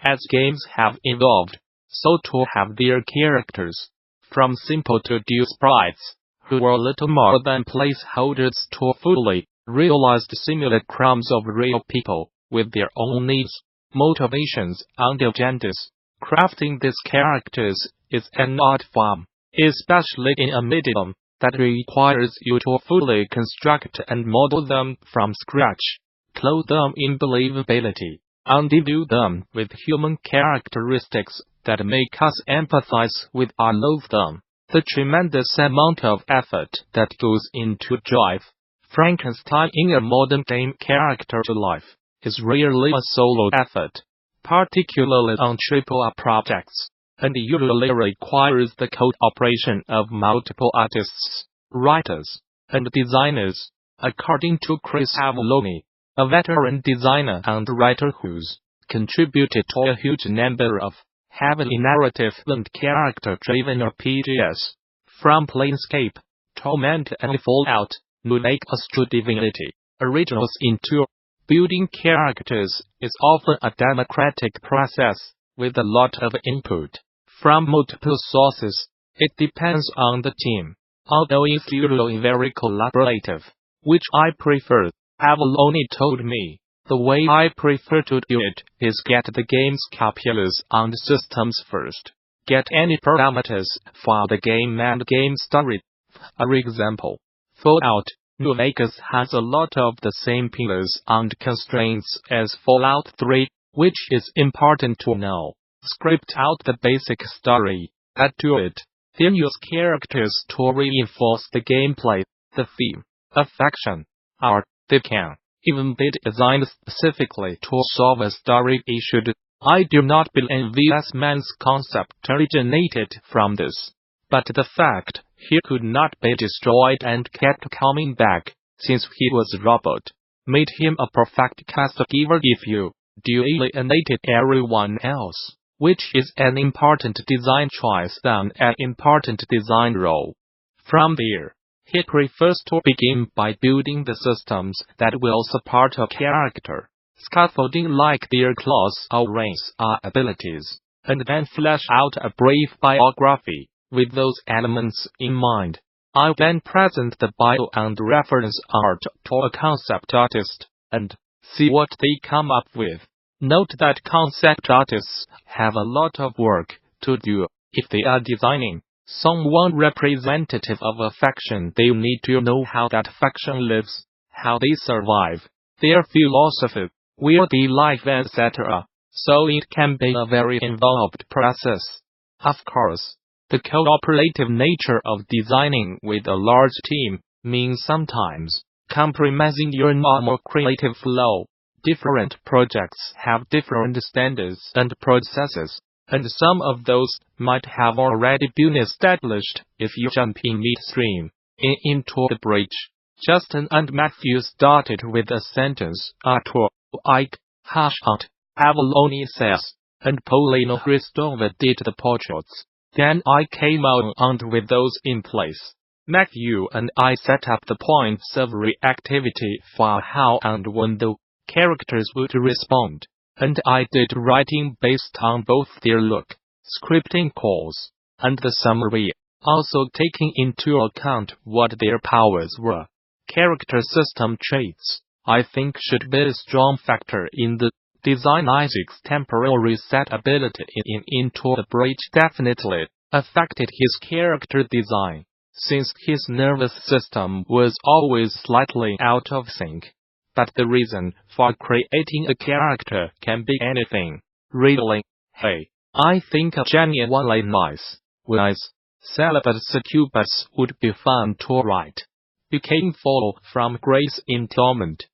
As games have evolved, so too have their characters. From simple to dual sprites, who were little more than placeholders to fully realized simulacrums of real people, with their own needs, motivations, and agendas. Crafting these characters is an art form, especially in a medium that requires you to fully construct and model them from scratch, clothe them in believability, and imbue them with human characteristics that make us empathize with or love them. The tremendous amount of effort that goes into drive Frankenstein in a modern game character to life is rarely a solo effort, particularly on AAA projects, and usually requires the cooperation of multiple artists, writers, and designers, according to Chris Avellone, a veteran designer and writer who's contributed to a huge number of heavily narrative and character-driven RPGs, from Planescape, Torment and Fallout, New Lake Astro Divinity, originals into building characters is often a democratic process, with a lot of input from multiple sources. It depends on the team, although it's usually very collaborative, which I prefer. Avellone told me, the way I prefer to do it is get the game's calculus and systems first. Get any parameters for the game and game story. For example, Fallout New Vegas has a lot of the same pillars and constraints as Fallout 3, which is important to know. Script out the basic story, add to it, then use characters to reinforce the gameplay, the theme, affection, art. They can even be designed specifically to solve a story issue. I do not believe this man's concept originated from this, but the fact he could not be destroyed and kept coming back, since he was a robot, made him a perfect cast giver if you do alienated everyone else, which is an important design choice than an important design role. From there, he prefers to begin by building the systems that will support a character, scaffolding like their class or race or abilities, and then flesh out a brief biography with those elements in mind. I then present the bio and reference art to a concept artist, and see what they come up with. Note that concept artists have a lot of work to do. If they are designing someone representative of a faction, they need to know how that faction lives, how they survive, their philosophy, where they live, etc. So it can be a very involved process. Of course, the cooperative nature of designing with a large team means sometimes compromising your normal creative flow. Different projects have different standards and processes, and some of those might have already been established if you jump in midstream into the bridge. Justin and Matthew started with a sentence or two, Ike, hash out, Avellone says, and Paulino Christova did the portraits. Then I came on with those in place. Matthew and I set up the points of reactivity for how and when the characters would respond, and I did writing based on both their look, scripting calls, and the summary, also taking into account what their powers were. Character system traits, I think, should be a strong factor in the design. Isaac's temporal reset ability into the bridge definitely affected his character design, since his nervous system was always slightly out of sync. But the reason for creating a character can be anything, really. Hey, I think a genuinely nice, wise, celibate succubus would be fun to write. Became Fall from Grace in Torment.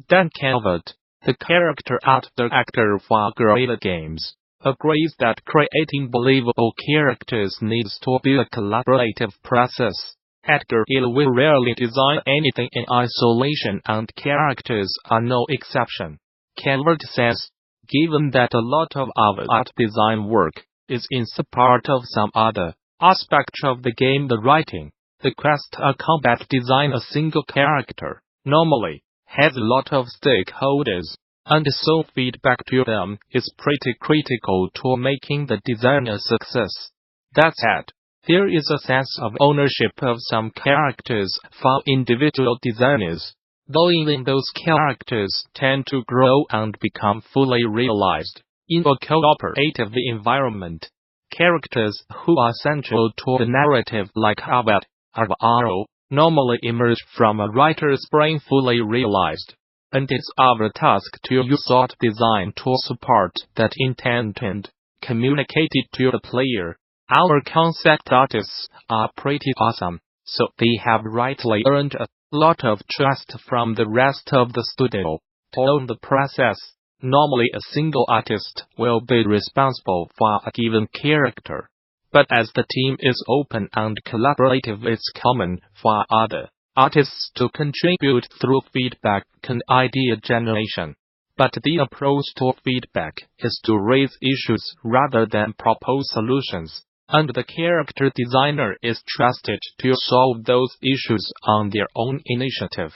Dan Calvert, the character art director for Guerrilla Games, agrees that creating believable characters needs to be a collaborative process. Edgar Hill will rarely design anything in isolation, and characters are no exception. Calvert says, given that a lot of our art design work is in support of some other aspect of the game, the writing, the quest or combat design, a single character normally has a lot of stakeholders, and so feedback to them is pretty critical to making the design a success. That said, there is a sense of ownership of some characters for individual designers, though even those characters tend to grow and become fully realized in a cooperative environment. Characters who are central to the narrative like Abed, Alvaro, normally emerge from a writer's brain fully realized, and it's our task to use art design to support that intent and communicate it to the player. Our concept artists are pretty awesome, so they have rightly earned a lot of trust from the rest of the studio to own the process. Normally a single artist will be responsible for a given character, but as the team is open and collaborative, it's common for other artists to contribute through feedback and idea generation. But the approach to feedback is to raise issues rather than propose solutions, and the character designer is trusted to solve those issues on their own initiative.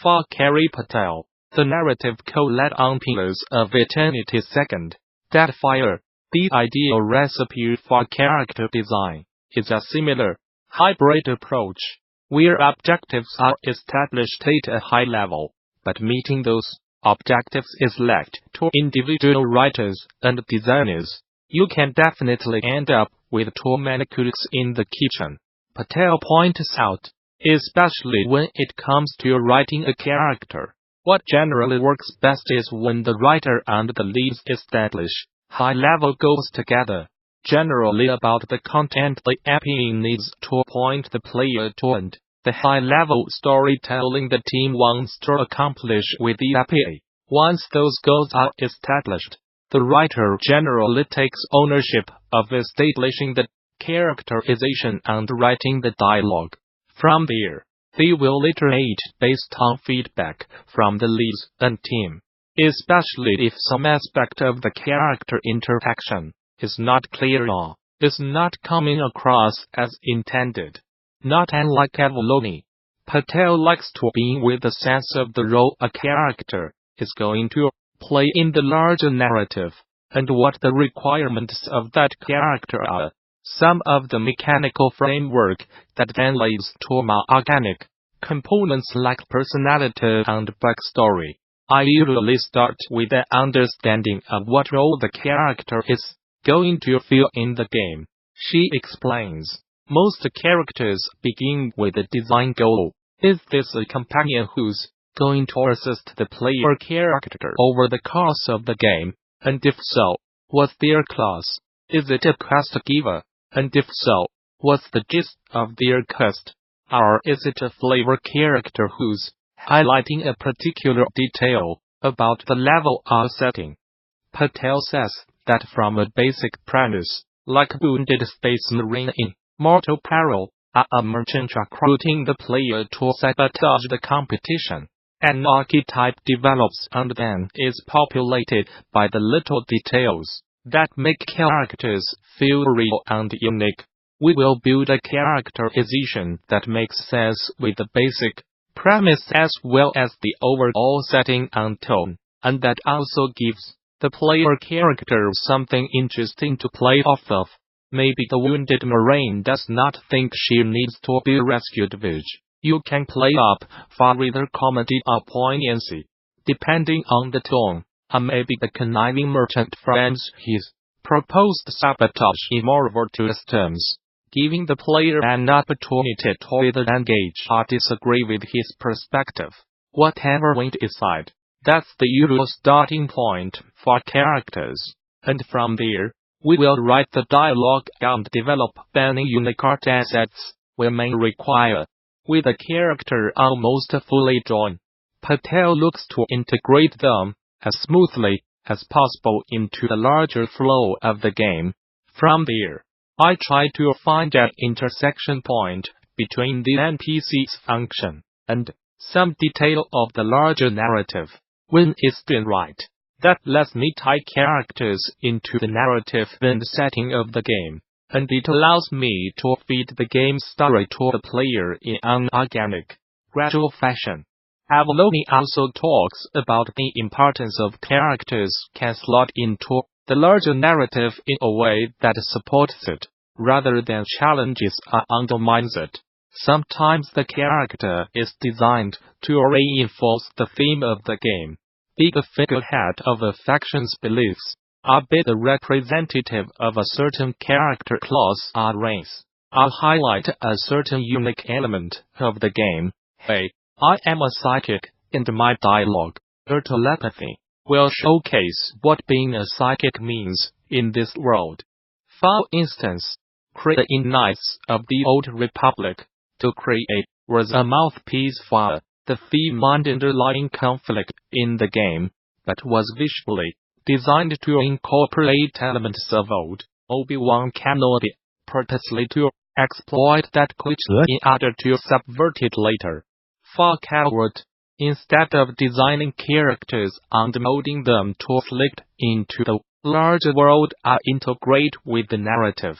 For Carrie Patel, the narrative co-led on Pillars of Eternity Second, Deadfire, the ideal recipe for character design is a similar, hybrid approach, where objectives are established at a high level, but meeting those objectives is left to individual writers and designers. You can definitely end up with too many cooks in the kitchen, Patel points out, especially when it comes to writing a character. What generally works best is when the writer and the leads establish high-level goals together, generally about the content the epi needs to point the player to and the high-level storytelling the team wants to accomplish with the epi. Once those goals are established, the writer generally takes ownership of establishing the characterization and writing the dialogue. From there, they will iterate based on feedback from the leads and team, especially if some aspect of the character interaction is not clear or is not coming across as intended. Not unlike Avalone, Patel likes to be with a sense of the role a character is going to play in the larger narrative, and what the requirements of that character are. Some of the mechanical framework that then leads to more organic components like personality and backstory. I usually start with an understanding of what role the character is going to fill in the game, she explains. Most characters begin with a design goal. Is this a companion who's going to assist the player character over the course of the game? And if so, what's their class? Is it a quest giver? And if so, what's the gist of their quest? Or is it a flavor character who's highlighting a particular detail about the level or setting? Patel says that from a basic premise, like wounded space marine in Mortal Peril, a merchant recruiting the player to sabotage the competition, an archetype develops and then is populated by the little details that make characters feel real and unique. We will build a characterization that makes sense with the basic premise as well as the overall setting and tone, and that also gives the player character something interesting to play off of. Maybe the wounded marine does not think she needs to be rescued, which you can play up for either comedy or poignancy, depending on the tone. Or maybe the conniving merchant frames his proposed sabotage in more virtuous terms, giving the player an opportunity to either engage or disagree with his perspective. Whatever we decide, that's the usual starting point for characters, and from there, we will write the dialogue and develop any unique art assets we may require. With a character almost fully drawn, Patel looks to integrate them as smoothly as possible into the larger flow of the game. From there, I try to find an intersection point between the NPC's function and some detail of the larger narrative. When it's done right, that lets me tie characters into the narrative and setting of the game, and it allows me to feed the game story to the player in an organic, gradual fashion. Avalone also talks about the importance of characters can slot into the larger narrative in a way that supports it, rather than challenges or undermines it. Sometimes the character is designed to reinforce the theme of the game. Be the figurehead of a faction's beliefs, or be the representative of a certain character class or race, or highlight a certain unique element of the game. Hey, I am a psychic, and my dialogue, or telepathy, will showcase what being a psychic means in this world. For instance, creating Knights of the Old Republic to create was a mouthpiece for the theme and underlying conflict in the game, but was visually designed to incorporate elements of old Obi-Wan Kenobi, purposely to exploit that cliché in order to subvert it later. For Coward, instead of designing characters and molding them to fit into the larger world or integrate with the narrative,